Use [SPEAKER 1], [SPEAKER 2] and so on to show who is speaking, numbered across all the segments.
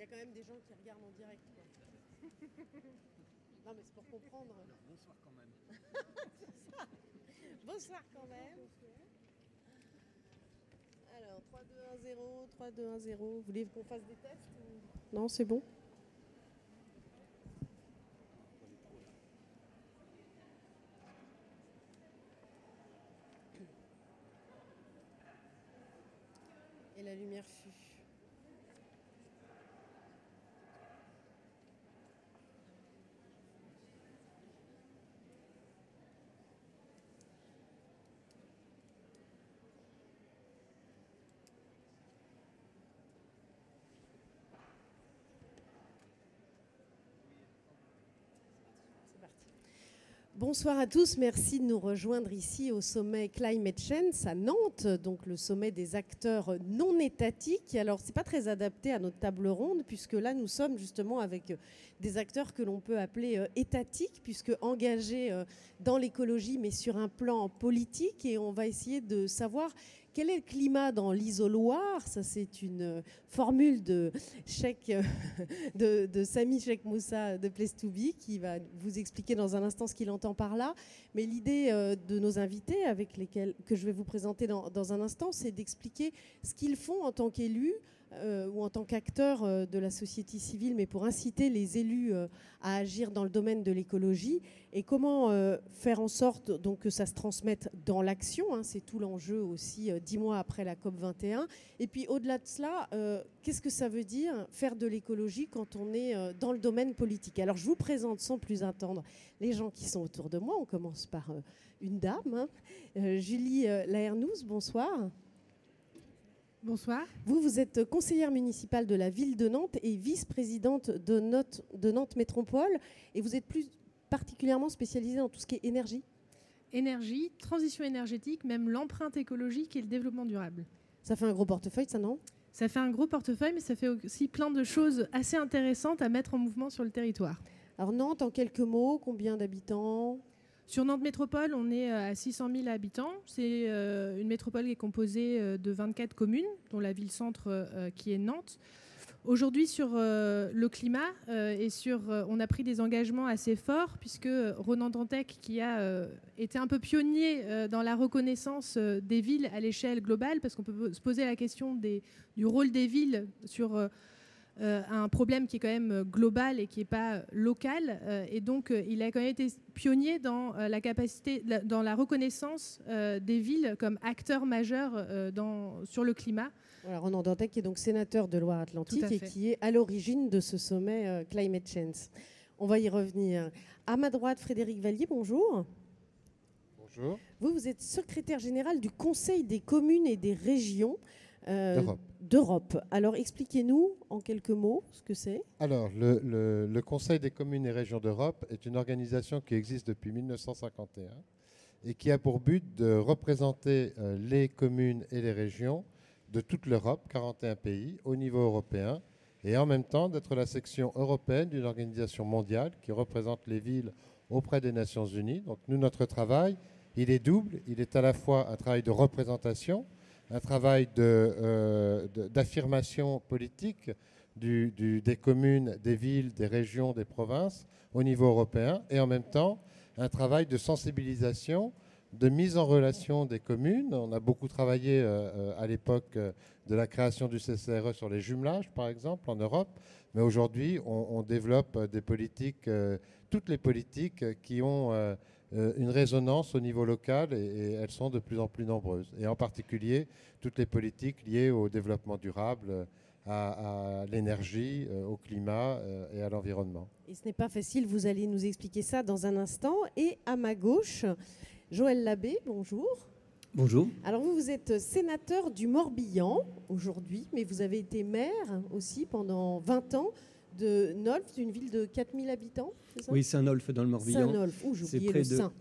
[SPEAKER 1] y a quand même des gens qui regardent en direct, quoi. Non, mais c'est pour comprendre.
[SPEAKER 2] Alors, bonsoir quand même.
[SPEAKER 1] Bonsoir quand même. Alors, 3, 2, 1, 0, 3, 2, 1, 0. Vous voulez qu'on fasse des tests ou... Non, c'est bon. Et la lumière fut. Bonsoir à tous, merci de nous rejoindre ici au sommet Climate Change à Nantes, donc le sommet des acteurs non étatiques. Alors, ce n'est pas très adapté à notre table ronde, puisque là, nous sommes justement avec des acteurs que l'on peut appeler étatiques, puisque engagés dans l'écologie, mais sur un plan politique. Et on va essayer de savoir quel est le climat dans l'isoloir. Ça, c'est une formule de Samy Cheikh Moussa de Place to Be qui va vous expliquer dans un instant ce qu'il entend par là. Mais l'idée de nos invités, avec lesquels que je vais vous présenter dans un instant, c'est d'expliquer ce qu'ils font en tant qu'élus ou en tant qu'acteurs de la société civile, mais pour inciter les élus à agir dans le domaine de l'écologie et comment faire en sorte donc, que ça se transmette dans l'action. Hein, c'est tout l'enjeu aussi 10 mois après la COP21. Et puis au-delà de cela, qu'est-ce que ça veut dire faire de l'écologie quand on est dans le domaine politique? Alors je vous présente sans plus attendre les gens qui sont autour de moi. On commence par une dame, hein. Julie Laernous, bonsoir.
[SPEAKER 3] Bonsoir.
[SPEAKER 1] Vous êtes conseillère municipale de la ville de Nantes et vice-présidente de Nantes Métropole. Et vous êtes plus particulièrement spécialisée dans tout ce qui est énergie.
[SPEAKER 3] Énergie, transition énergétique, même l'empreinte écologique et le développement durable.
[SPEAKER 1] Ça fait un gros portefeuille, ça, non?
[SPEAKER 3] Ça fait un gros portefeuille, mais ça fait aussi plein de choses assez intéressantes à mettre en mouvement sur le territoire.
[SPEAKER 1] Alors Nantes, en quelques mots, combien d'habitants?
[SPEAKER 3] Sur Nantes Métropole, on est à 600 000 habitants. C'est une métropole qui est composée de 24 communes, dont la ville-centre qui est Nantes. Aujourd'hui, sur le climat, on a pris des engagements assez forts, puisque Ronan Dantec, qui a été un peu pionnier dans la reconnaissance des villes à l'échelle globale, parce qu'on peut se poser la question du rôle des villes sur un problème qui est quand même global et qui n'est pas local. Et donc, il a quand même été pionnier dans la capacité, dans la reconnaissance des villes comme acteurs majeurs sur le climat.
[SPEAKER 1] Voilà, Ronan Dantec, qui est donc sénateur de Loire-Atlantique et qui est à l'origine de ce sommet Climate Change. On va y revenir. À ma droite, Frédéric Vallier, bonjour.
[SPEAKER 4] Bonjour.
[SPEAKER 1] Vous êtes secrétaire général du Conseil des communes et des régions d'Europe. Alors, expliquez-nous en quelques mots ce que c'est.
[SPEAKER 4] Alors, le Conseil des communes et régions d'Europe est une organisation qui existe depuis 1951 et qui a pour but de représenter les communes et les régions de toute l'Europe, 41 pays, au niveau européen, et en même temps d'être la section européenne d'une organisation mondiale qui représente les villes auprès des Nations Unies. Donc nous, notre travail, il est double. Il est à la fois un travail de représentation, un travail d'affirmation politique des communes, des villes, des régions, des provinces au niveau européen, et en même temps un travail de sensibilisation, de mise en relation des communes. On a beaucoup travaillé à l'époque de la création du CCRE sur les jumelages, par exemple, en Europe. Mais aujourd'hui, on développe des politiques, toutes les politiques qui ont une résonance au niveau local et elles sont de plus en plus nombreuses. Et en particulier, toutes les politiques liées au développement durable, à l'énergie, au climat et à l'environnement.
[SPEAKER 1] Et ce n'est pas facile, vous allez nous expliquer ça dans un instant. Et à ma gauche, Joël Labbé, bonjour.
[SPEAKER 5] Bonjour.
[SPEAKER 1] Alors vous êtes sénateur du Morbihan aujourd'hui, mais vous avez été maire aussi pendant 20 ans de Nolf, d'une ville de 4000 habitants, c'est ça?
[SPEAKER 5] Oui, Saint-Nolf dans le Morbihan.
[SPEAKER 1] Saint-Nolf, j'ai oublié le Saint.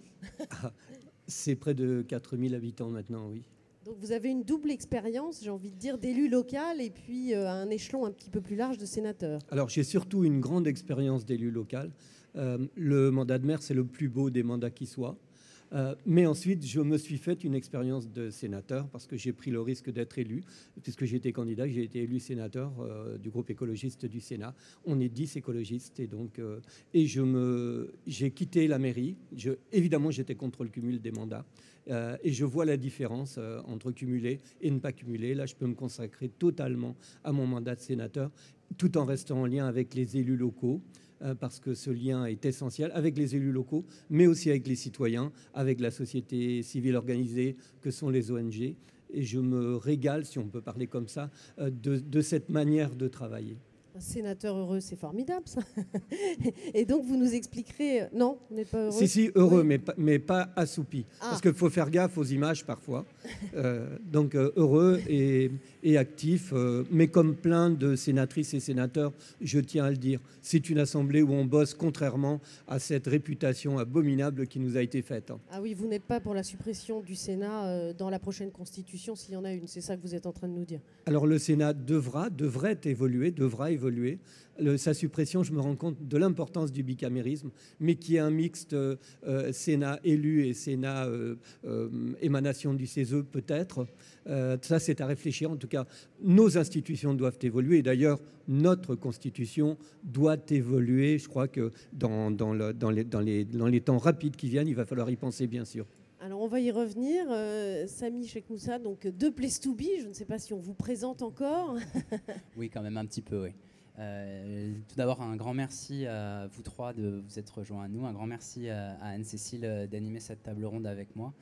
[SPEAKER 5] C'est près de 4000 habitants maintenant, oui.
[SPEAKER 1] Donc vous avez une double expérience, j'ai envie de dire, d'élu local et puis à un échelon un petit peu plus large de sénateur.
[SPEAKER 5] Alors j'ai surtout une grande expérience d'élu local. Le mandat de maire, c'est le plus beau des mandats qui soit. Mais ensuite, je me suis fait une expérience de sénateur parce que j'ai pris le risque d'être élu, puisque j'étais candidat, j'ai été élu sénateur du groupe écologiste du Sénat. On est 10 écologistes et donc j'ai quitté la mairie. Évidemment, j'étais contre le cumul des mandats et je vois la différence entre cumuler et ne pas cumuler. Là, je peux me consacrer totalement à mon mandat de sénateur, tout en restant en lien avec les élus locaux. Parce que ce lien est essentiel avec les élus locaux, mais aussi avec les citoyens, avec la société civile organisée que sont les ONG. Et je me régale, si on peut parler comme ça, de cette manière de travailler.
[SPEAKER 1] Un sénateur heureux, c'est formidable, ça. Et donc, vous nous expliquerez... Non, vous n'êtes pas heureux?
[SPEAKER 5] Si, heureux,
[SPEAKER 1] oui.
[SPEAKER 5] mais pas assoupi.
[SPEAKER 1] Ah.
[SPEAKER 5] Parce qu'il faut faire gaffe aux images parfois. Donc, heureux et actif. Mais comme plein de sénatrices et sénateurs, je tiens à le dire, c'est une assemblée où on bosse contrairement à cette réputation abominable qui nous a été faite.
[SPEAKER 1] Ah oui, vous n'êtes pas pour la suppression du Sénat dans la prochaine Constitution, s'il y en a une. C'est ça que vous êtes en train de nous dire.
[SPEAKER 5] Alors, le Sénat devrait évoluer. Sa suppression, je me rends compte de l'importance du bicamérisme, mais qui est un mixte Sénat élu et Sénat émanation du CESE peut-être. Ça, c'est à réfléchir. En tout cas, nos institutions doivent évoluer. D'ailleurs, notre Constitution doit évoluer. Je crois que dans les temps rapides qui viennent, il va falloir y penser, bien sûr.
[SPEAKER 1] Alors, on va y revenir. Samy Cheikh Moussa, donc de Place to Be, je ne sais pas si on vous présente encore.
[SPEAKER 2] Oui, quand même un petit peu, oui. Tout d'abord, un grand merci à vous trois de vous être rejoints à nous. Un grand merci à Anne-Cécile d'animer cette table ronde avec moi.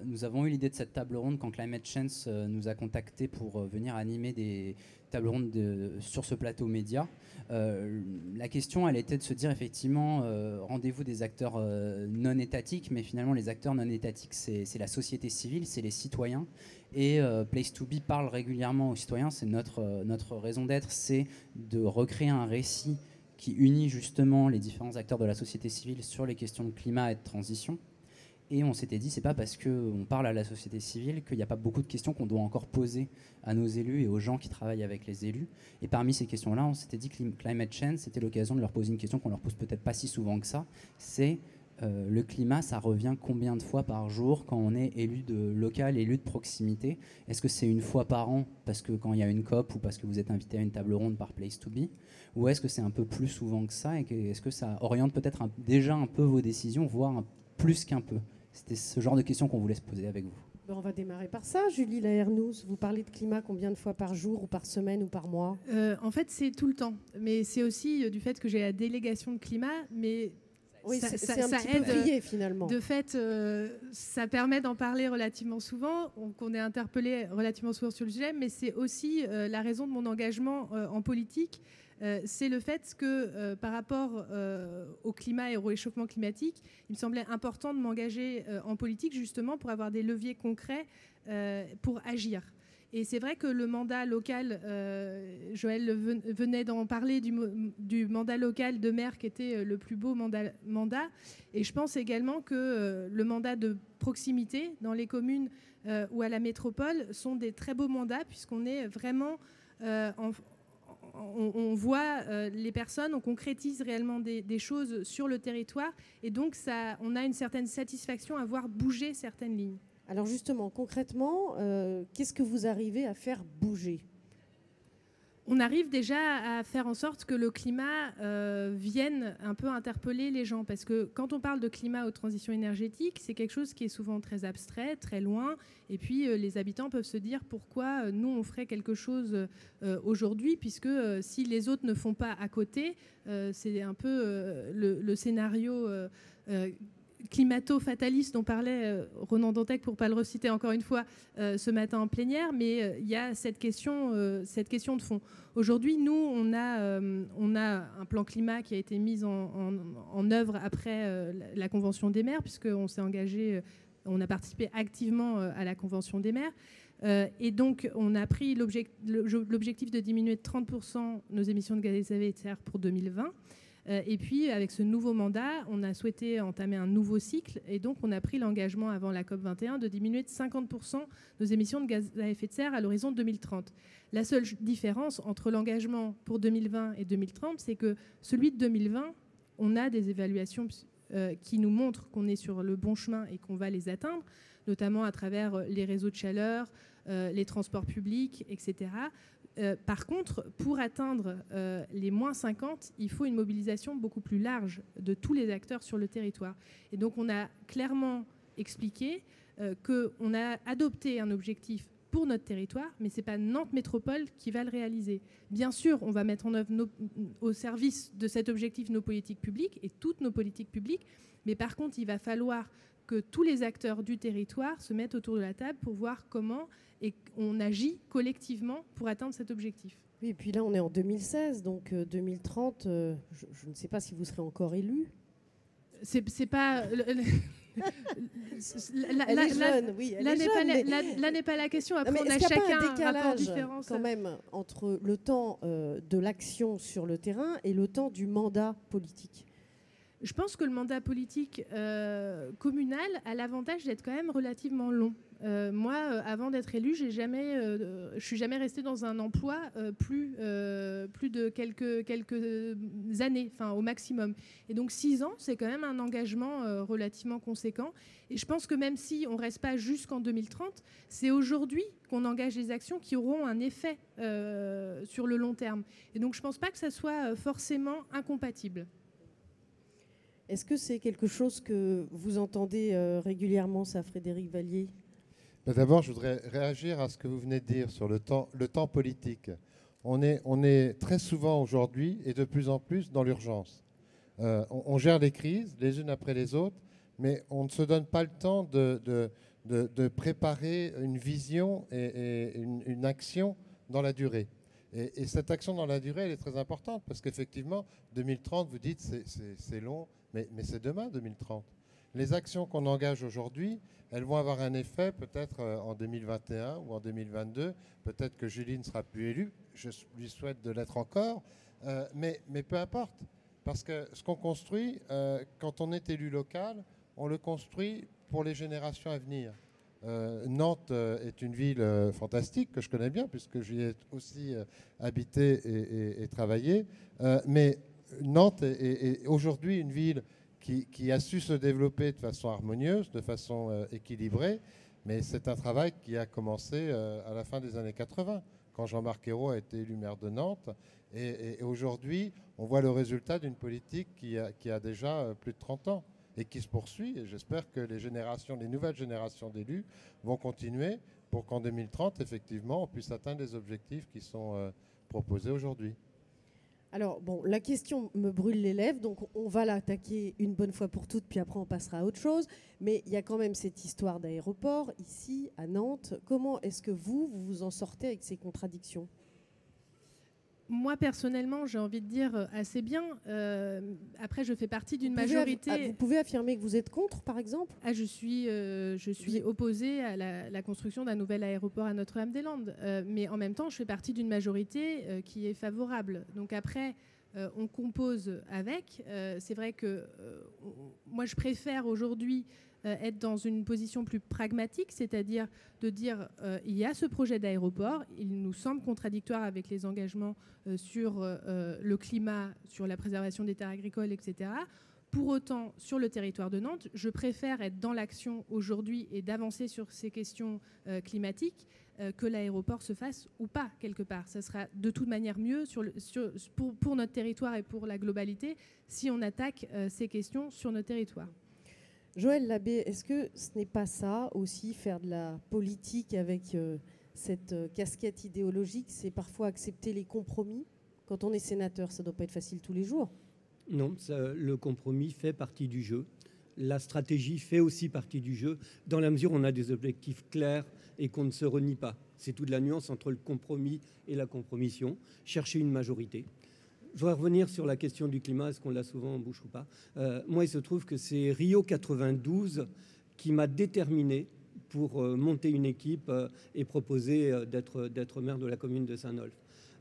[SPEAKER 2] Nous avons eu l'idée de cette table ronde quand Climate Change nous a contactés pour venir animer des tables rondes sur ce plateau média. La question, elle était de se dire effectivement, rendez-vous des acteurs non étatiques, mais finalement les acteurs non étatiques, c'est la société civile, c'est les citoyens. Et Place to Be parle régulièrement aux citoyens, c'est notre raison d'être, c'est de recréer un récit qui unit justement les différents acteurs de la société civile sur les questions de climat et de transition. Et on s'était dit, c'est pas parce qu'on parle à la société civile qu'il n'y a pas beaucoup de questions qu'on doit encore poser à nos élus et aux gens qui travaillent avec les élus. Et parmi ces questions-là, on s'était dit que Climate Change, c'était l'occasion de leur poser une question qu'on leur pose peut-être pas si souvent que ça. C'est le climat, ça revient combien de fois par jour quand on est élu de local, élu de proximité? Est-ce que c'est une fois par an parce que quand il y a une COP ou parce que vous êtes invité à une table ronde par Place to Be? Ou est-ce que c'est un peu plus souvent que ça? Et est-ce que ça oriente peut-être déjà un peu vos décisions, voire plus qu'un peu? C'était ce genre de questions qu'on voulait se poser avec vous.
[SPEAKER 1] On va démarrer par ça. Julie Laernous, vous parlez de climat combien de fois par jour ou par semaine ou par mois?
[SPEAKER 3] En fait, c'est tout le temps. Mais c'est aussi du fait que j'ai la délégation de climat, mais
[SPEAKER 1] oui, c'est un
[SPEAKER 3] ça
[SPEAKER 1] petit
[SPEAKER 3] aide,
[SPEAKER 1] peu trié finalement.
[SPEAKER 3] De fait, ça permet d'en parler relativement souvent, qu'on est interpellé relativement souvent sur le sujet, mais c'est aussi la raison de mon engagement en politique. C'est le fait que par rapport au climat et au réchauffement climatique, il me semblait important de m'engager en politique justement pour avoir des leviers concrets pour agir. Et c'est vrai que le mandat local, Joël venait d'en parler, du mandat local de maire qui était le plus beau mandat. Et je pense également que le mandat de proximité dans les communes ou à la métropole sont des très beaux mandats puisqu'on est vraiment... on voit les personnes, on concrétise réellement des choses sur le territoire. Et donc, on a une certaine satisfaction à voir bouger certaines lignes.
[SPEAKER 1] Alors justement, concrètement, qu'est-ce que vous arrivez à faire bouger?
[SPEAKER 3] On arrive déjà à faire en sorte que le climat vienne un peu interpeller les gens. Parce que quand on parle de climat ou de transition énergétique, c'est quelque chose qui est souvent très abstrait, très loin. Et puis les habitants peuvent se dire pourquoi nous, on ferait quelque chose aujourd'hui, puisque si les autres ne font pas à côté, c'est un peu le scénario... climato-fataliste dont parlait Ronan Dantec, pour ne pas le reciter encore une fois ce matin en plénière, mais il y a cette question de fond. Aujourd'hui, nous, on a un plan climat qui a été mis en œuvre après la Convention des maires, puisqu'on s'est engagé, on a participé activement à la Convention des maires. Et donc, on a pris l'objectif de diminuer de 30% nos émissions de gaz à effet de serre pour 2020. Et puis, avec ce nouveau mandat, on a souhaité entamer un nouveau cycle. Et donc, on a pris l'engagement avant la COP21 de diminuer de 50% nos émissions de gaz à effet de serre à l'horizon 2030. La seule différence entre l'engagement pour 2020 et 2030, c'est que celui de 2020, on a des évaluations qui nous montrent qu'on est sur le bon chemin et qu'on va les atteindre, notamment à travers les réseaux de chaleur, les transports publics, etc. Par contre, pour atteindre les moins 50, il faut une mobilisation beaucoup plus large de tous les acteurs sur le territoire. Et donc on a clairement expliqué qu'on a adopté un objectif pour notre territoire, mais ce n'est pas Nantes Métropole qui va le réaliser. Bien sûr, on va mettre en œuvre au service de cet objectif nos politiques publiques et toutes nos politiques publiques, mais par contre, il va falloir que tous les acteurs du territoire se mettent autour de la table pour voir comment on agit collectivement pour atteindre cet objectif.
[SPEAKER 1] Oui, et puis là, on est en 2016, donc 2030, je ne sais pas si vous serez encore élu.
[SPEAKER 3] C'est pas...
[SPEAKER 1] Elle est jeune, oui.
[SPEAKER 3] Là n'est pas la question. Après, on a chacun un rapport différent.
[SPEAKER 1] Quand même, entre le temps de l'action sur le terrain et le temps du mandat politique.
[SPEAKER 3] Je pense que le mandat politique communal a l'avantage d'être quand même relativement long. Moi, avant d'être élue, je suis jamais restée dans un emploi plus de quelques années, enfin au maximum. Et donc 6 ans, c'est quand même un engagement relativement conséquent. Et je pense que même si on ne reste pas jusqu'en 2030, c'est aujourd'hui qu'on engage des actions qui auront un effet sur le long terme. Et donc je ne pense pas que ça soit forcément incompatible.
[SPEAKER 1] Est-ce que c'est quelque chose que vous entendez régulièrement, ça, Frédéric Vallier ?
[SPEAKER 4] D'abord, je voudrais réagir à ce que vous venez de dire sur le temps politique. On est très souvent aujourd'hui et de plus en plus dans l'urgence. On gère les crises les unes après les autres, mais on ne se donne pas le temps de préparer une vision et une action dans la durée. Et cette action dans la durée, elle est très importante parce qu'effectivement, 2030, vous dites, c'est long, mais c'est demain, 2030. Les actions qu'on engage aujourd'hui, elles vont avoir un effet peut-être en 2021 ou en 2022. Peut-être que Julie ne sera plus élue. Je lui souhaite de l'être encore. Mais peu importe. Parce que ce qu'on construit, quand on est élu local, on le construit pour les générations à venir. Nantes est une ville fantastique que je connais bien puisque j'y ai aussi habité et travaillé. Mais Nantes est aujourd'hui une ville qui a su se développer de façon harmonieuse, de façon équilibrée. Mais c'est un travail qui a commencé à la fin des années 80, quand Jean-Marc Ayrault a été élu maire de Nantes. Et aujourd'hui, on voit le résultat d'une politique qui a déjà plus de 30 ans et qui se poursuit. Et j'espère que les nouvelles générations d'élus vont continuer pour qu'en 2030, effectivement, on puisse atteindre les objectifs qui sont proposés aujourd'hui.
[SPEAKER 1] Alors, bon, la question me brûle les lèvres, donc on va l'attaquer une bonne fois pour toutes, puis après on passera à autre chose. Mais il y a quand même cette histoire d'aéroport, ici, à Nantes. Comment est-ce que vous vous en sortez avec ces contradictions ?
[SPEAKER 3] Moi, personnellement, j'ai envie de dire assez bien. Après, je fais partie d'une majorité...
[SPEAKER 1] Vous pouvez affirmer que vous êtes contre, par exemple ?
[SPEAKER 3] Je suis opposée à la construction d'un nouvel aéroport à Notre-Dame-des-Landes. Mais en même temps, je fais partie d'une majorité qui est favorable. Donc après, on compose avec. C'est vrai que moi, je préfère aujourd'hui être dans une position plus pragmatique, c'est-à-dire de dire il y a ce projet d'aéroport, il nous semble contradictoire avec les engagements sur le climat, sur la préservation des terres agricoles, etc. Pour autant, sur le territoire de Nantes, je préfère être dans l'action aujourd'hui et d'avancer sur ces questions climatiques que l'aéroport se fasse ou pas, quelque part. Ça sera de toute manière mieux pour notre territoire et pour la globalité si on attaque ces questions sur notre territoire.
[SPEAKER 1] Joël Labbé, est-ce que ce n'est pas ça aussi, faire de la politique avec cette casquette idéologique, c'est parfois accepter les compromis ? Quand on est sénateur, ça ne doit pas être facile tous les jours.
[SPEAKER 5] Non, le compromis fait partie du jeu. La stratégie fait aussi partie du jeu, dans la mesure où on a des objectifs clairs et qu'on ne se renie pas. C'est toute la nuance entre le compromis et la compromission. Chercher une majorité. Je voudrais revenir sur la question du climat, est-ce qu'on l'a souvent en bouche ou pas. Moi, il se trouve que c'est Rio 92 qui m'a déterminé pour monter une équipe et proposer d'être maire de la commune de Saint-Nolff.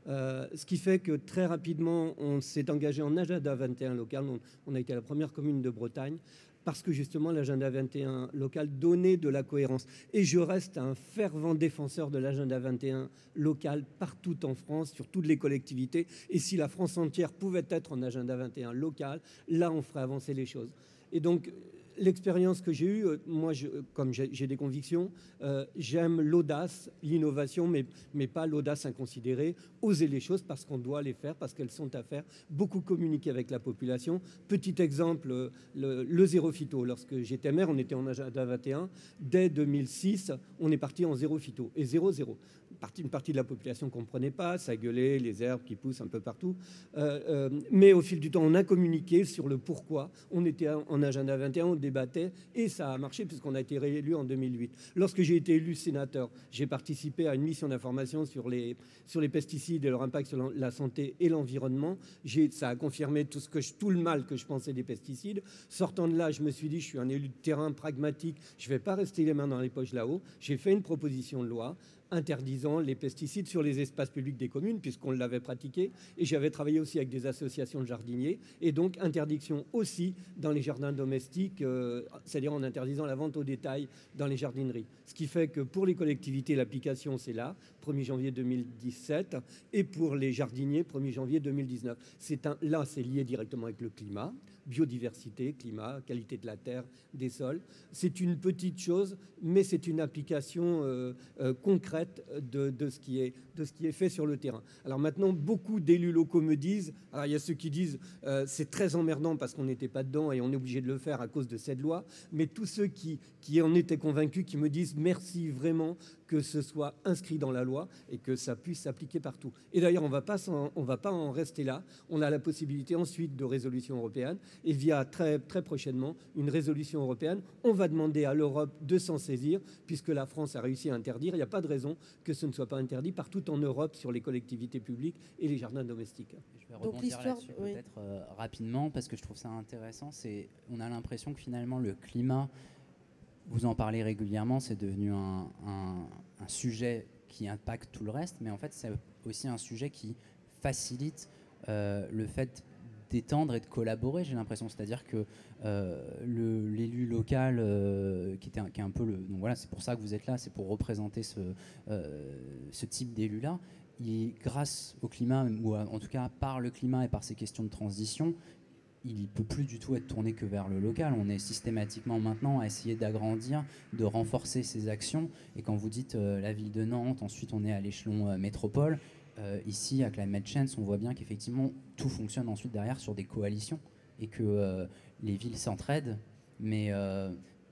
[SPEAKER 5] Ce qui fait que très rapidement, on s'est engagé en agenda 21 local. On a été la première commune de Bretagne parce que justement l'agenda 21 local donnait de la cohérence. Et je reste un fervent défenseur de l'agenda 21 local partout en France, sur toutes les collectivités. Et si la France entière pouvait être en agenda 21 local, là on ferait avancer les choses. Et donc, l'expérience que j'ai eue, moi, comme j'ai des convictions, j'aime l'audace, l'innovation, mais pas l'audace inconsidérée. Oser les choses parce qu'on doit les faire, parce qu'elles sont à faire. Beaucoup communiquer avec la population. Petit exemple, le zéro phyto. Lorsque j'étais maire, on était en agenda 21. Dès 2006, on est parti en zéro phyto. Et 0-0. Une partie de la population ne comprenait pas, ça gueulait, les herbes qui poussent un peu partout. Mais au fil du temps, on a communiqué sur le pourquoi. On était en agenda 21, on débattait, et ça a marché puisqu'on a été réélu en 2008. Lorsque j'ai été élu sénateur, j'ai participé à une mission d'information sur les pesticides et leur impact sur la santé et l'environnement. Ça a confirmé tout le mal que je pensais des pesticides. Sortant de là, je me suis dit, je suis un élu de terrain pragmatique, je ne vais pas rester les mains dans les poches là-haut. J'ai fait une proposition de loi interdisant les pesticides sur les espaces publics des communes, puisqu'on l'avait pratiqué. Et j'avais travaillé aussi avec des associations de jardiniers. Et donc, interdiction aussi dans les jardins domestiques, c'est-à-dire en interdisant la vente au détail dans les jardineries. Ce qui fait que pour les collectivités, l'application, c'est là, 1er janvier 2017, et pour les jardiniers, 1er janvier 2019. Là, c'est lié directement avec le climat. Biodiversité, climat, qualité de la terre, des sols. C'est une petite chose, mais c'est une application concrète de ce qui est fait sur le terrain. Alors maintenant, beaucoup d'élus locaux me disent, alors il y a ceux qui disent c'est très emmerdant parce qu'on n'était pas dedans et on est obligé de le faire à cause de cette loi, mais tous ceux qui en étaient convaincus, qui me disent merci vraiment que ce soit inscrit dans la loi et que ça puisse s'appliquer partout. Et d'ailleurs, on ne va pas en rester là. On a la possibilité ensuite de résolution européenne et via très, très prochainement une résolution européenne, on va demander à l'Europe de s'en saisir puisque la France a réussi à interdire. Il n'y a pas de raison que ce ne soit pas interdit partout en Europe sur les collectivités publiques et les jardins domestiques.
[SPEAKER 2] Je vais rebondir là-dessus peut-être rapidement parce que je trouve ça intéressant. On a l'impression que finalement le climat, vous en parlez régulièrement, c'est devenu un sujet qui impacte tout le reste, mais en fait c'est aussi un sujet qui facilite le fait d'étendre et de collaborer, j'ai l'impression. C'est-à-dire que l'élu local, qui est un peu donc voilà, c'est pour ça que vous êtes là, c'est pour représenter ce type d'élu-là. Grâce au climat, ou en tout cas par le climat et par ces questions de transition, il ne peut plus du tout être tourné que vers le local. On est systématiquement maintenant à essayer d'agrandir, de renforcer ces actions. Et quand vous dites la ville de Nantes, ensuite on est à l'échelon métropole, ici à Climate Change, on voit bien qu'effectivement tout fonctionne ensuite derrière sur des coalitions et que les villes s'entraident. Mais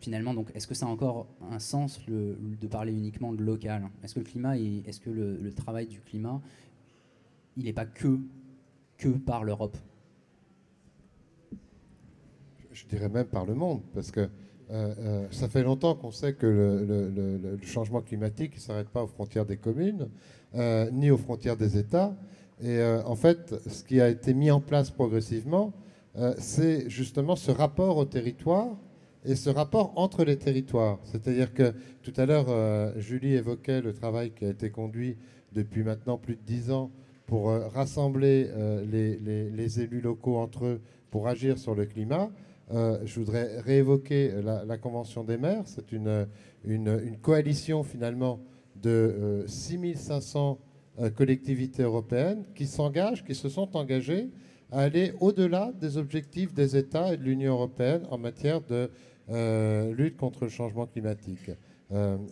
[SPEAKER 2] finalement, donc, est-ce que ça a encore un sens de parler uniquement de local ? Est-ce que le climat, est-ce que le travail du climat, il n'est pas que par l'Europe ?
[SPEAKER 4] Je dirais même par le monde, parce que ça fait longtemps qu'on sait que le changement climatique ne s'arrête pas aux frontières des communes, ni aux frontières des États. Et en fait, ce qui a été mis en place progressivement, c'est justement ce rapport au territoire et ce rapport entre les territoires. C'est-à-dire que tout à l'heure, Julie évoquait le travail qui a été conduit depuis maintenant plus de 10 ans pour rassembler les élus locaux entre eux pour agir sur le climat. Je voudrais réévoquer la Convention des maires. C'est une coalition finalement de 6500 collectivités européennes qui se sont engagées à aller au-delà des objectifs des États et de l'Union européenne en matière de lutte contre le changement climatique.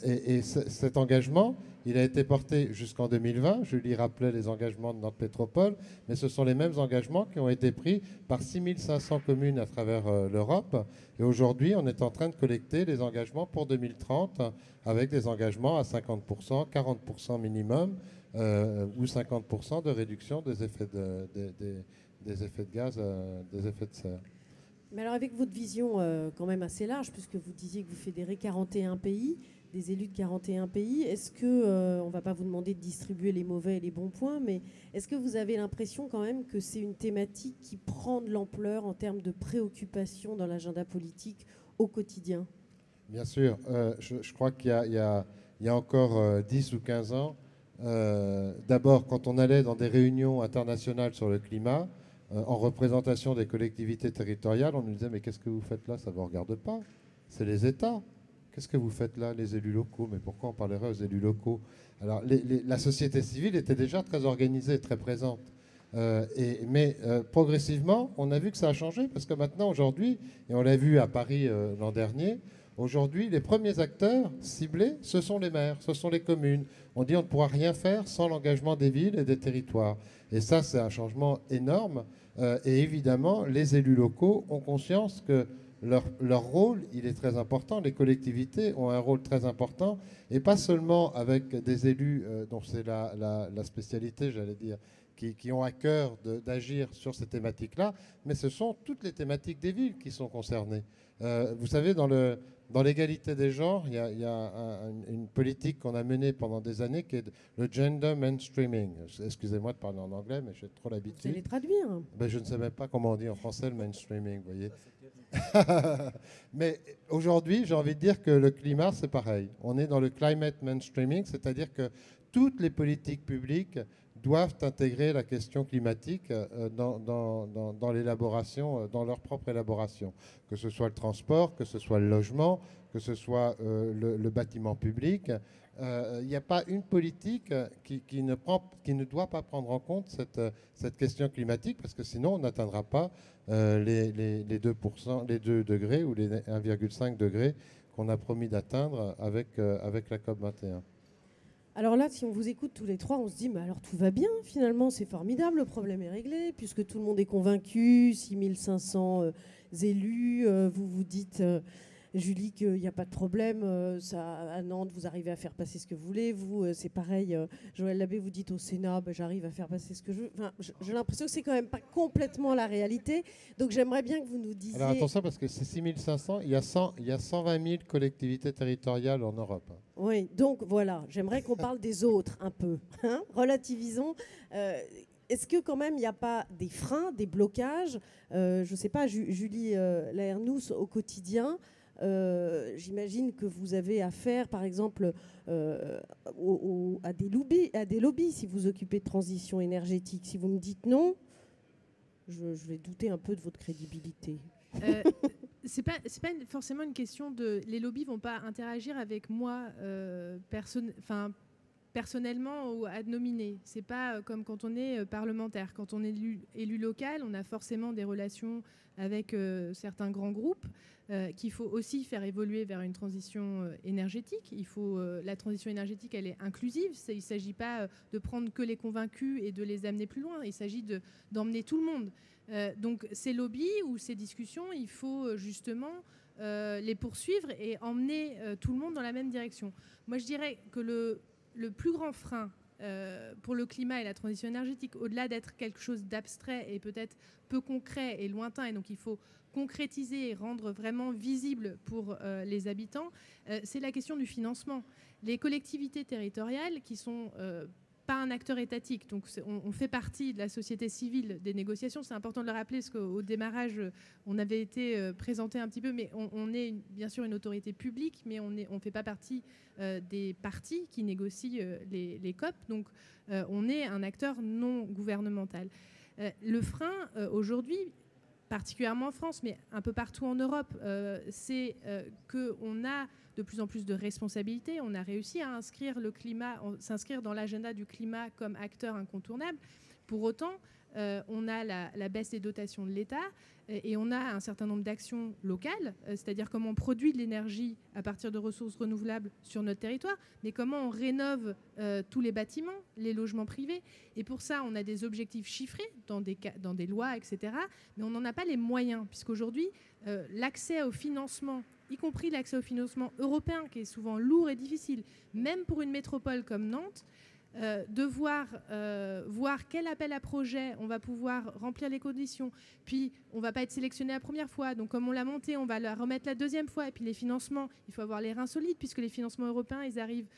[SPEAKER 4] Et cet engagement, il a été porté jusqu'en 2020. Julie rappelait les engagements de notre métropole, mais ce sont les mêmes engagements qui ont été pris par 6500 communes à travers l'Europe. Et aujourd'hui, on est en train de collecter les engagements pour 2030 avec des engagements à 50%, 40% minimum ou 50% de réduction des effets de gaz, des effets de serre.
[SPEAKER 1] Mais alors avec votre vision quand même assez large, puisque vous disiez que vous fédérez 41 pays, des élus de 41 pays, est-ce que, on ne va pas vous demander de distribuer les mauvais et les bons points, mais est-ce que vous avez l'impression quand même que c'est une thématique qui prend de l'ampleur en termes de préoccupation dans l'agenda politique au quotidien ?
[SPEAKER 4] Bien sûr. Je crois qu'il y a encore 10 ou 15 ans, d'abord quand on allait dans des réunions internationales sur le climat, en représentation des collectivités territoriales, on nous disait « mais qu'est-ce que vous faites là ? Ça ne vous regarde pas. C'est les États. Qu'est-ce que vous faites là, les élus locaux ? Mais pourquoi on parlerait aux élus locaux ?» Alors la société civile était déjà très organisée, très présente. Mais progressivement, on a vu que ça a changé, parce que maintenant, aujourd'hui, et on l'a vu à Paris l'an dernier, aujourd'hui, les premiers acteurs ciblés, ce sont les maires, ce sont les communes. On dit on ne pourra rien faire sans l'engagement des villes et des territoires. Et ça, c'est un changement énorme. Et évidemment, les élus locaux ont conscience que leur rôle, il est très important. Les collectivités ont un rôle très important, et pas seulement avec des élus dont c'est la spécialité, j'allais dire, qui ont à cœur d'agir sur ces thématiques-là, mais ce sont toutes les thématiques des villes qui sont concernées. Vous savez, dans l'égalité des genres, il y a une politique qu'on a menée pendant des années qui est le gender mainstreaming. Excusez-moi de parler en anglais, mais j'ai trop l'habitude.
[SPEAKER 1] Vous allez traduire.
[SPEAKER 4] Ben, je ne sais même pas comment on dit en français le mainstreaming, vous voyez. Mais aujourd'hui, j'ai envie de dire que le climat, c'est pareil. On est dans le climate mainstreaming, c'est-à-dire que toutes les politiques publiques doivent intégrer la question climatique dans l'élaboration, dans leur propre élaboration, que ce soit le transport, que ce soit le logement, que ce soit le bâtiment public. Il n'y a pas une politique qui ne doit pas prendre en compte cette question climatique, parce que sinon on n'atteindra pas les 2%, les 2 degrés ou les 1,5 degrés qu'on a promis d'atteindre avec la COP21.
[SPEAKER 1] Alors là, si on vous écoute tous les trois, on se dit, mais alors tout va bien, finalement, c'est formidable, le problème est réglé, puisque tout le monde est convaincu, 6500 élus, vous vous dites, Julie, qu'il n'y a pas de problème, à Nantes, vous arrivez à faire passer ce que vous voulez, vous, c'est pareil, Joël Labbé, vous dites au Sénat, ben, j'arrive à faire passer ce que je veux. Enfin, j'ai l'impression que c'est quand même pas complètement la réalité, donc j'aimerais bien que vous nous disiez...
[SPEAKER 4] Alors attention, parce que c'est 6500, il y a 120 000 collectivités territoriales en Europe.
[SPEAKER 1] Oui, donc voilà, j'aimerais qu'on parle des autres un peu, hein, relativisons. Est-ce que quand même il n'y a pas des freins, des blocages, je ne sais pas, Julie Laernous, au quotidien, j'imagine que vous avez affaire, par exemple, à des lobbies, si vous occupez de transition énergétique. Si vous me dites non, je vais douter un peu de votre crédibilité.
[SPEAKER 3] C'est pas forcément une question de... Les lobbies vont pas interagir avec moi personnellement ou ad nominem. C'est pas comme quand on est parlementaire. Quand on est élu local, on a forcément des relations avec certains grands groupes qu'il faut aussi faire évoluer vers une transition énergétique. La transition énergétique, elle est inclusive. Il ne s'agit pas de prendre que les convaincus et de les amener plus loin. Il s'agit d'emmener tout le monde. Donc ces lobbies ou ces discussions, il faut justement les poursuivre et emmener tout le monde dans la même direction. Moi, je dirais que le plus grand frein pour le climat et la transition énergétique, au-delà d'être quelque chose d'abstrait et peut-être peu concret et lointain, et donc il faut concrétiser et rendre vraiment visible pour les habitants, c'est la question du financement. Les collectivités territoriales qui sont... pas un acteur étatique, donc on fait partie de la société civile des négociations. C'est important de le rappeler parce qu'au démarrage, on avait été présenté un petit peu, mais on est bien sûr une autorité publique, mais on ne fait pas partie des partis qui négocient les COP, donc on est un acteur non gouvernemental. Le frein aujourd'hui, particulièrement en France, mais un peu partout en Europe, c'est qu'on a de plus en plus de responsabilités. On a réussi à s'inscrire dans l'agenda du climat comme acteur incontournable. Pour autant, on a la baisse des dotations de l'État et on a un certain nombre d'actions locales, c'est-à-dire comment on produit de l'énergie à partir de ressources renouvelables sur notre territoire, mais comment on rénove tous les bâtiments, les logements privés. Et pour ça, on a des objectifs chiffrés dans des lois, etc. Mais on n'en a pas les moyens, puisqu'aujourd'hui, l'accès au financement, y compris l'accès au financement européen, qui est souvent lourd et difficile, même pour une métropole comme Nantes, voir quel appel à projet on va pouvoir remplir les conditions, puis on ne va pas être sélectionné la première fois, donc comme on l'a monté, on va la remettre la deuxième fois, et puis les financements, il faut avoir les reins solides, puisque les financements européens, ils arrivent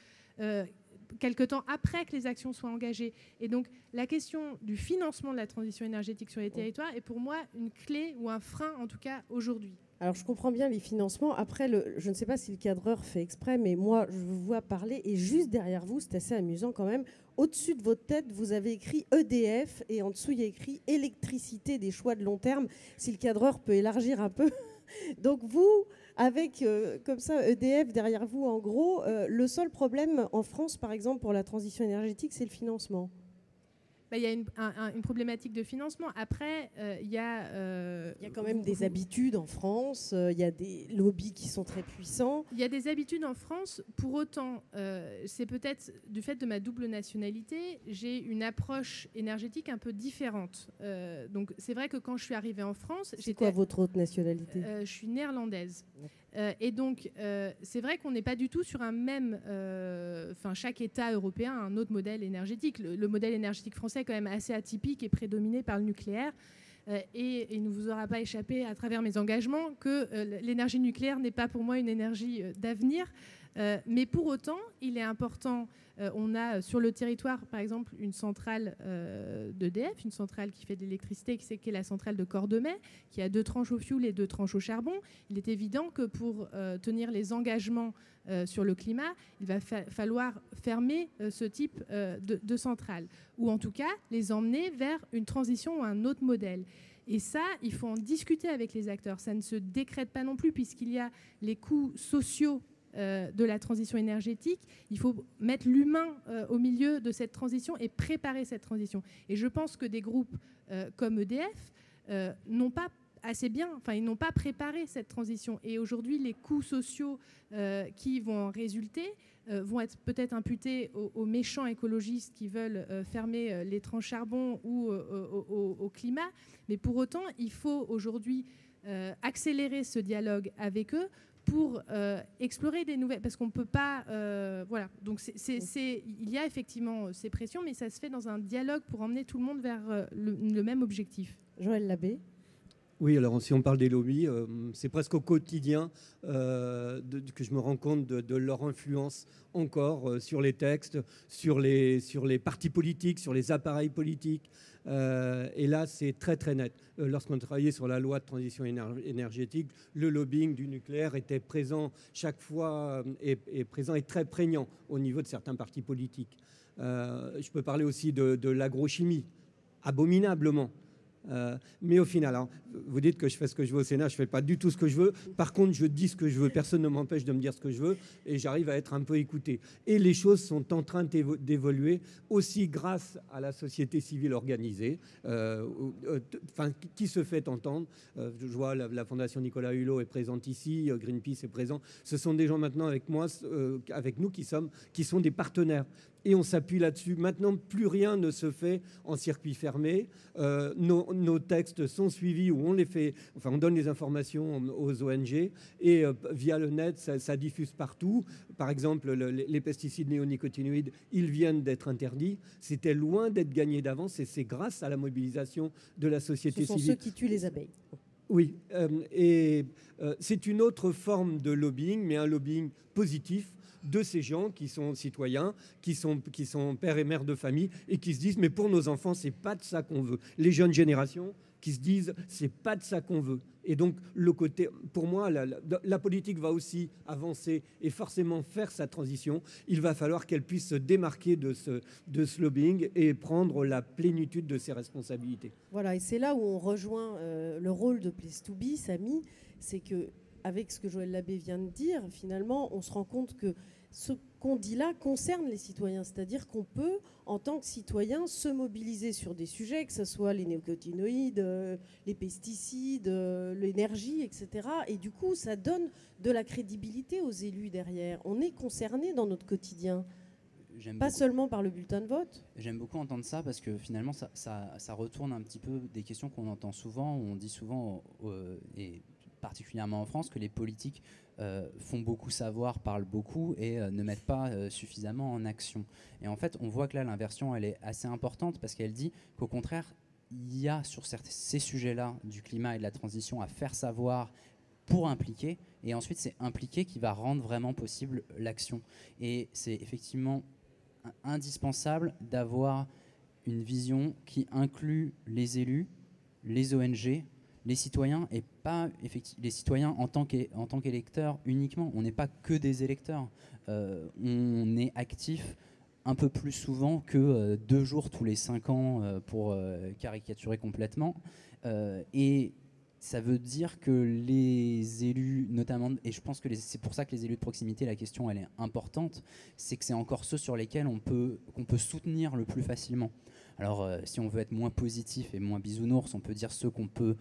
[SPEAKER 3] quelque temps après que les actions soient engagées. Et donc la question du financement de la transition énergétique sur les territoires est pour moi une clé ou un frein, en tout cas aujourd'hui.
[SPEAKER 1] Alors, je comprends bien les financements. Après, je ne sais pas si le cadreur fait exprès, mais moi, je vous vois parler. Et juste derrière vous, c'est assez amusant quand même. Au-dessus de votre tête, vous avez écrit EDF. Et en dessous, il y a écrit électricité des choix de long terme. Si le cadreur peut élargir un peu. Donc, vous, avec comme ça EDF derrière vous, en gros, le seul problème en France, par exemple, pour la transition énergétique, c'est le financement.
[SPEAKER 3] Il y a une problématique de financement. Après, il y a
[SPEAKER 1] quand même des habitudes en France, il y a des lobbies qui sont très puissants.
[SPEAKER 3] Il y a des habitudes en France. Pour autant, c'est peut-être du fait de ma double nationalité, j'ai une approche énergétique un peu différente. Donc c'est vrai que quand je suis arrivée en France...
[SPEAKER 1] C'est quoi votre autre nationalité ?
[SPEAKER 3] Je suis néerlandaise. Et donc, c'est vrai qu'on n'est pas du tout sur un même... chaque État européen a un autre modèle énergétique. Le modèle énergétique français est quand même assez atypique et prédominé par le nucléaire. Et il ne vous aura pas échappé à travers mes engagements que l'énergie nucléaire n'est pas pour moi une énergie d'avenir. Mais pour autant, il est important... on a sur le territoire, par exemple, une centrale d'EDF, une centrale qui fait de l'électricité, qui est la centrale de Cordemais, qui a 2 tranches au fioul et 2 tranches au charbon. Il est évident que pour tenir les engagements sur le climat, il va falloir fermer ce type de centrale, ou en tout cas les emmener vers une transition ou un autre modèle. Et ça, il faut en discuter avec les acteurs. Ça ne se décrète pas non plus, puisqu'il y a les coûts sociaux de la transition énergétique. Il faut mettre l'humain au milieu de cette transition et préparer cette transition. Et je pense que des groupes comme EDF n'ont pas assez bien, ils n'ont pas préparé cette transition. Et aujourd'hui, les coûts sociaux qui vont en résulter vont être peut-être imputés aux méchants écologistes qui veulent fermer les tranches charbon ou au climat. Mais pour autant, il faut aujourd'hui accélérer ce dialogue avec eux pour explorer des nouvelles, parce qu'on ne peut pas... voilà. Donc il y a effectivement ces pressions, mais ça se fait dans un dialogue pour emmener tout le monde vers le même objectif.
[SPEAKER 1] Joël Labbé.
[SPEAKER 5] Oui, alors si on parle des lobbies, c'est presque au quotidien que je me rends compte de leur influence encore sur les textes, sur les partis politiques, sur les appareils politiques. Et là, c'est très très net. Lorsqu'on travaillait sur la loi de transition énergétique, le lobbying du nucléaire était présent chaque fois et présent et très prégnant au niveau de certains partis politiques. Je peux parler aussi de l'agrochimie, abominablement. Mais au final, alors, vous dites que je fais ce que je veux au Sénat, je ne fais pas du tout ce que je veux. Par contre, je dis ce que je veux. Personne ne m'empêche de me dire ce que je veux et j'arrive à être un peu écouté. Et les choses sont en train d'évoluer aussi grâce à la société civile organisée qui se fait entendre. Je vois la Fondation Nicolas Hulot est présente ici, Greenpeace est présent. Ce sont des gens maintenant avec moi, avec nous qui sont des partenaires. Et on s'appuie là-dessus. Maintenant, plus rien ne se fait en circuit fermé. Nos textes sont suivis ou on donne les informations aux ONG et via le net, ça diffuse partout. Par exemple, les pesticides néonicotinoïdes, ils viennent d'être interdits. C'était loin d'être gagné d'avance et c'est grâce à la mobilisation de la société civile.
[SPEAKER 1] Ce sont ceux qui tuent les abeilles.
[SPEAKER 5] Oui, c'est une autre forme de lobbying, mais un lobbying positif de ces gens qui sont citoyens, qui sont pères et mères de famille et qui se disent mais pour nos enfants c'est pas de ça qu'on veut. Les jeunes générations qui se disent c'est pas de ça qu'on veut. Et donc le côté, pour moi, la politique va aussi avancer et forcément faire sa transition. Il va falloir qu'elle puisse se démarquer de ce lobbying et prendre la plénitude de ses responsabilités.
[SPEAKER 1] Voilà, et c'est là où on rejoint le rôle de Place to Be, Samy, c'est que avec ce que Joël Labbé vient de dire, finalement, on se rend compte que ce qu'on dit là concerne les citoyens. C'est-à-dire qu'on peut, en tant que citoyen, se mobiliser sur des sujets, que ce soit les néonicotinoïdes, les pesticides, l'énergie, etc. Et du coup, ça donne de la crédibilité aux élus derrière. On est concerné dans notre quotidien. Pas seulement par le bulletin de vote.
[SPEAKER 2] J'aime beaucoup entendre ça parce que finalement, ça retourne un petit peu des questions qu'on entend souvent. On dit souvent, et particulièrement en France, que les politiques font beaucoup savoir, parlent beaucoup et ne mettent pas suffisamment en action. Et en fait, on voit que là, l'inversion, elle est assez importante parce qu'elle dit qu'au contraire, il y a sur ces sujets-là du climat et de la transition à faire savoir pour impliquer. Et ensuite, c'est impliquer qui va rendre vraiment possible l'action. Et c'est effectivement indispensable d'avoir une vision qui inclut les élus, les ONG, les citoyens et pas les citoyens en tant qu'électeurs uniquement. On n'est pas que des électeurs. On est actif un peu plus souvent que 2 jours tous les 5 ans pour caricaturer complètement. Et ça veut dire que les élus, notamment, et je pense que c'est pour ça que les élus de proximité, la question elle est importante, c'est que c'est encore ceux sur lesquels qu'on peut soutenir le plus facilement. Alors, si on veut être moins positif et moins bisounours, on peut dire ceux qu'on peut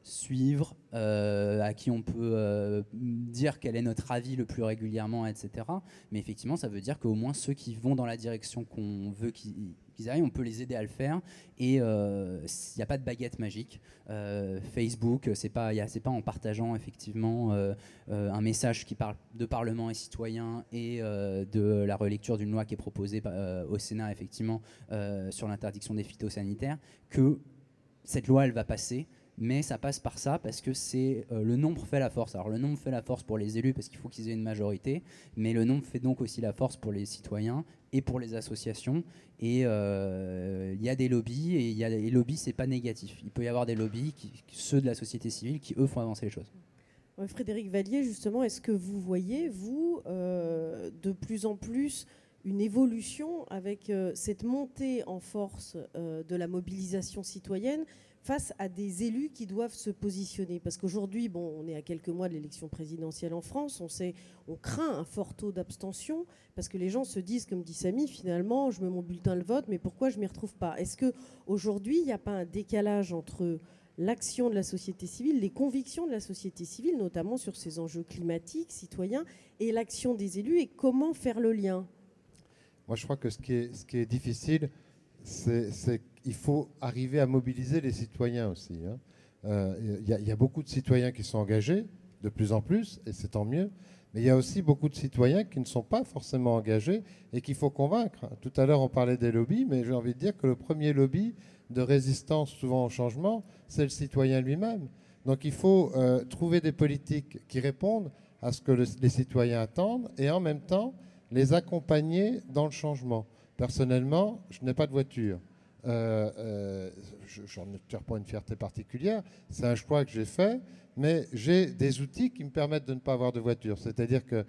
[SPEAKER 2] suivre, à qui on peut dire quel est notre avis le plus régulièrement, etc. Mais effectivement, ça veut dire qu'au moins ceux qui vont dans la direction qu'on veut qu'ils aillent, on peut les aider à le faire. Et il n'y a pas de baguette magique. Facebook, c'est pas en partageant effectivement un message qui parle de Parlement et citoyens et de la relecture d'une loi qui est proposée au Sénat effectivement sur l'interdiction des phytosanitaires que cette loi elle va passer. Mais ça passe par ça parce que c'est le nombre fait la force. Alors le nombre fait la force pour les élus parce qu'il faut qu'ils aient une majorité, mais le nombre fait donc aussi la force pour les citoyens et pour les associations. Et il y a des lobbies, et les lobbies, c'est pas négatif. Il peut y avoir des lobbies, ceux de la société civile, qui eux font avancer les choses.
[SPEAKER 1] Frédéric Vallier, justement, est-ce que vous voyez, vous, de plus en plus une évolution avec cette montée en force de la mobilisation citoyenne face à des élus qui doivent se positionner? Parce qu'aujourd'hui, on est à quelques mois de l'élection présidentielle en France, on craint un fort taux d'abstention, parce que les gens se disent, comme dit Samy, finalement, je mets mon bulletin de vote, mais pourquoi je ne m'y retrouve pas? Est-ce qu'aujourd'hui, il n'y a pas un décalage entre l'action de la société civile, les convictions de la société civile, notamment sur ces enjeux climatiques, citoyens, et l'action des élus, et comment faire le lien?
[SPEAKER 4] Moi, je crois que ce qui est difficile, c'est qu'il faut arriver à mobiliser les citoyens aussi. Il y a beaucoup de citoyens qui sont engagés, de plus en plus, et c'est tant mieux. Mais il y a aussi beaucoup de citoyens qui ne sont pas forcément engagés et qu'il faut convaincre. Tout à l'heure, on parlait des lobbies, mais j'ai envie de dire que le premier lobby de résistance souvent au changement, c'est le citoyen lui-même. Donc il faut trouver des politiques qui répondent à ce que les citoyens attendent et en même temps les accompagner dans le changement. Personnellement, je n'ai pas de voiture. J'en tire pas une fierté particulière. C'est un choix que j'ai fait, mais j'ai des outils qui me permettent de ne pas avoir de voiture. C'est-à-dire que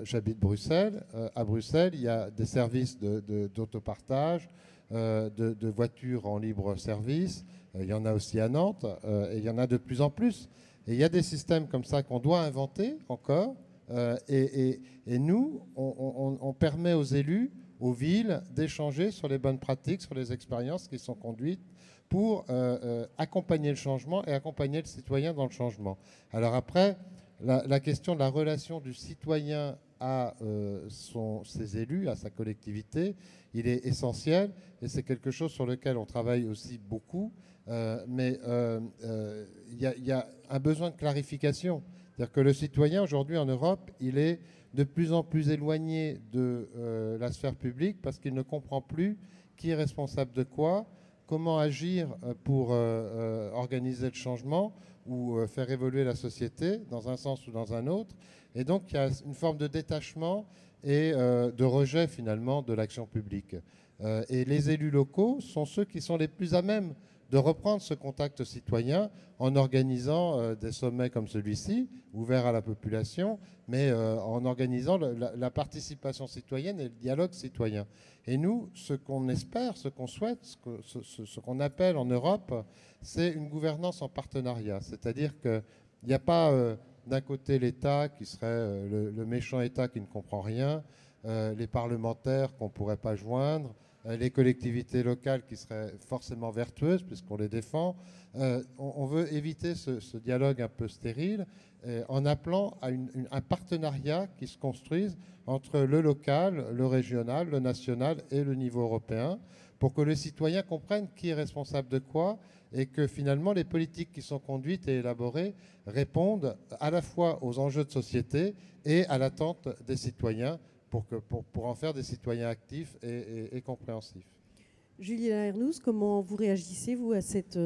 [SPEAKER 4] j'habite Bruxelles. À Bruxelles, il y a des services d'autopartage, de voitures en libre service. Il y en a aussi à Nantes, et il y en a de plus en plus. Et il y a des systèmes comme ça qu'on doit inventer encore. Et nous, on permet aux élus, aux villes, d'échanger sur les bonnes pratiques, sur les expériences qui sont conduites pour accompagner le changement et accompagner le citoyen dans le changement. Alors après, la question de la relation du citoyen à ses élus, à sa collectivité, il est essentiel et c'est quelque chose sur lequel on travaille aussi beaucoup. Mais il y a un besoin de clarification. C'est-à-dire que le citoyen, aujourd'hui en Europe, il est de plus en plus éloigné de la sphère publique parce qu'il ne comprend plus qui est responsable de quoi, comment agir pour organiser le changement ou faire évoluer la société dans un sens ou dans un autre. Et donc, il y a une forme de détachement et de rejet, finalement, de l'action publique. Et les élus locaux sont ceux qui sont les plus à même de reprendre ce contact citoyen en organisant des sommets comme celui-ci, ouverts à la population, mais en organisant la participation citoyenne et le dialogue citoyen. Et nous, ce qu'on espère, ce qu'on souhaite, ce qu'on appelle en Europe, c'est une gouvernance en partenariat. C'est-à-dire qu'il n'y a pas d'un côté l'État qui serait le méchant État qui ne comprend rien, les parlementaires qu'on ne pourrait pas joindre, les collectivités locales qui seraient forcément vertueuses puisqu'on les défend. On veut éviter ce dialogue un peu stérile en appelant à un partenariat qui se construise entre le local, le régional, le national et le niveau européen pour que les citoyens comprennent qui est responsable de quoi et que finalement les politiques qui sont conduites et élaborées répondent à la fois aux enjeux de société et à l'attente des citoyens pour en faire des citoyens actifs et compréhensifs.
[SPEAKER 1] Julien Ernous, comment vous réagissez, vous, à cette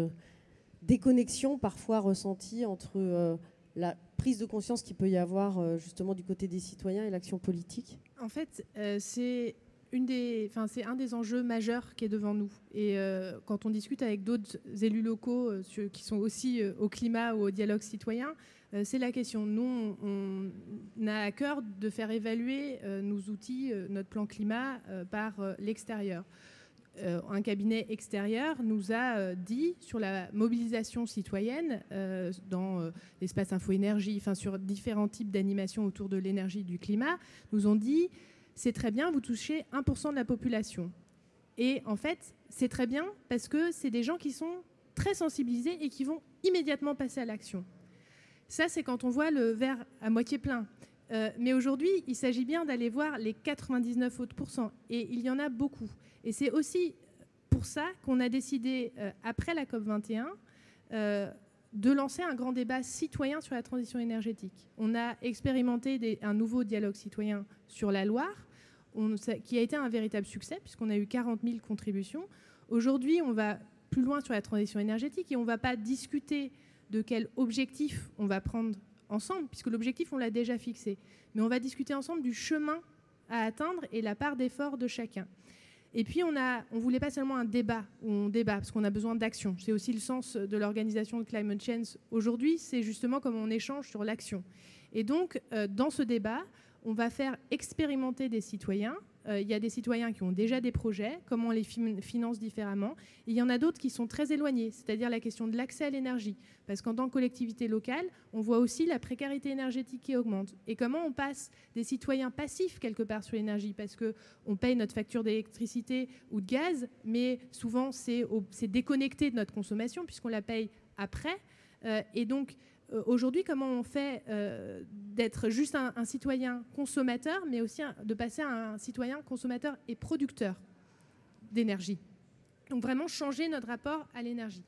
[SPEAKER 1] déconnexion parfois ressentie entre la prise de conscience qu'il peut y avoir justement du côté des citoyens et l'action politique?
[SPEAKER 3] En fait, c'est un des enjeux majeurs qui est devant nous. Et quand on discute avec d'autres élus locaux qui sont aussi au climat ou au dialogue citoyen, c'est la question. Nous, on a à cœur de faire évaluer nos outils, notre plan climat par l'extérieur. Un cabinet extérieur nous a dit sur la mobilisation citoyenne dans l'espace info-énergie, enfin sur différents types d'animations autour de l'énergie et du climat, nous ont dit c'est très bien, vous touchez 1% de la population. Et en fait, c'est très bien parce que c'est des gens qui sont très sensibilisés et qui vont immédiatement passer à l'action. Ça, c'est quand on voit le verre à moitié plein. Mais aujourd'hui, il s'agit bien d'aller voir les 99 autres %. Et il y en a beaucoup. Et c'est aussi pour ça qu'on a décidé, après la COP21, de lancer un grand débat citoyen sur la transition énergétique. On a expérimenté un nouveau dialogue citoyen sur la Loire, qui a été un véritable succès, puisqu'on a eu 40 000 contributions. Aujourd'hui, on va plus loin sur la transition énergétique et on ne va pas discuter de quel objectif on va prendre ensemble, puisque l'objectif, on l'a déjà fixé. Mais on va discuter ensemble du chemin à atteindre et la part d'effort de chacun. Et puis, on ne voulait pas seulement un débat où on débat, parce qu'on a besoin d'action. C'est aussi le sens de l'organisation de Climate Change aujourd'hui, c'est justement comment on échange sur l'action. Et donc, dans ce débat, on va faire expérimenter des citoyens. Il y a des citoyens qui ont déjà des projets, comment on les finance différemment. Et il y en a d'autres qui sont très éloignés, c'est-à-dire la question de l'accès à l'énergie. Parce qu'en tant que collectivité locale, on voit aussi la précarité énergétique qui augmente. Et comment on passe des citoyens passifs quelque part sur l'énergie, parce qu'on paye notre facture d'électricité ou de gaz, mais souvent c'est déconnecté de notre consommation puisqu'on la paye après. Et donc, aujourd'hui, comment on fait d'être juste un citoyen consommateur, mais aussi de passer à un citoyen consommateur et producteur d'énergie. Donc vraiment changer notre rapport à l'énergie.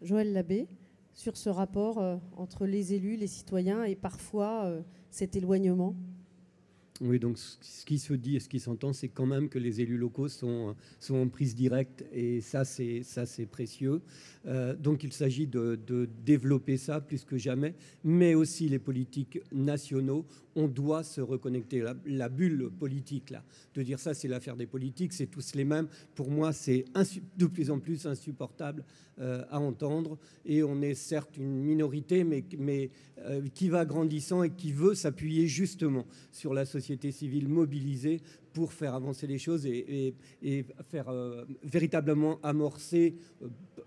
[SPEAKER 1] Joël Labbé, sur ce rapport entre les élus, les citoyens et parfois cet éloignement.
[SPEAKER 5] Oui, donc ce qui se dit et ce qui s'entend, c'est quand même que les élus locaux sont en prise directe et ça c'est précieux. Donc il s'agit de développer ça plus que jamais, mais aussi les politiques nationaux. On doit se reconnecter. La bulle politique, là, de dire ça, c'est l'affaire des politiques, c'est tous les mêmes. Pour moi, c'est de plus en plus insupportable à entendre. Et on est certes une minorité, mais qui va grandissant et qui veut s'appuyer justement sur la société civile mobilisée pour faire avancer les choses et faire véritablement amorcer,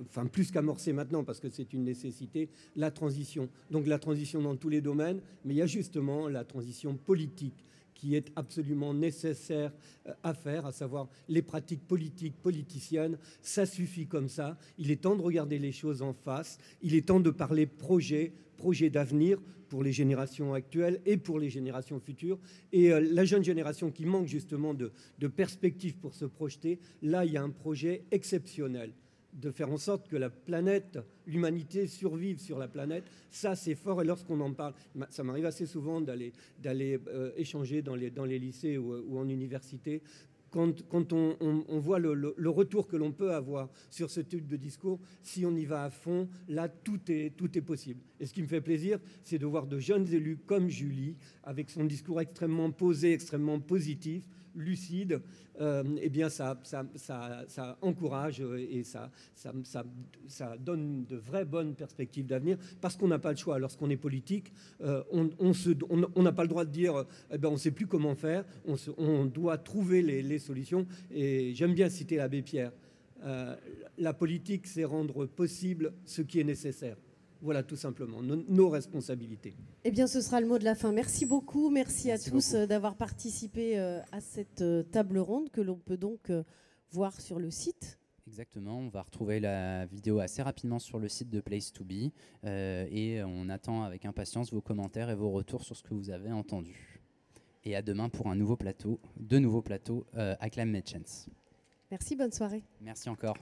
[SPEAKER 5] enfin plus qu'amorcer maintenant parce que c'est une nécessité, la transition. Donc la transition dans tous les domaines, mais il y a justement la transition politique qui est absolument nécessaire à faire, à savoir les pratiques politiques, politiciennes. Ça suffit comme ça. Il est temps de regarder les choses en face. Il est temps de parler projet d'avenir pour les générations actuelles et pour les générations futures. Et la jeune génération qui manque justement de perspectives pour se projeter, là, il y a un projet exceptionnel de faire en sorte que la planète, l'humanité survive sur la planète. Ça, c'est fort. Et lorsqu'on en parle, ça m'arrive assez souvent d'aller échanger dans les lycées ou en université. Quand on voit le retour que l'on peut avoir sur ce type de discours, si on y va à fond, là, tout est possible. Et ce qui me fait plaisir, c'est de voir de jeunes élus comme Julie, avec son discours extrêmement posé, extrêmement positif, lucide, eh bien ça encourage et ça donne de vraies bonnes perspectives d'avenir parce qu'on n'a pas le choix. Lorsqu'on est politique, on n'a pas le droit de dire eh ben, on ne sait plus comment faire, on doit trouver les solutions. Et j'aime bien citer l'abbé Pierre, la politique, c'est rendre possible ce qui est nécessaire. Voilà, tout simplement, nos responsabilités.
[SPEAKER 1] Eh bien, ce sera le mot de la fin. Merci beaucoup. Merci à tous d'avoir participé à cette table ronde que l'on peut donc voir sur le site.
[SPEAKER 2] Exactement, on va retrouver la vidéo assez rapidement sur le site de Place to Be et on attend avec impatience vos commentaires et vos retours sur ce que vous avez entendu. Et à demain pour deux nouveaux plateaux à Climate Change.
[SPEAKER 1] Merci, bonne soirée.
[SPEAKER 2] Merci encore.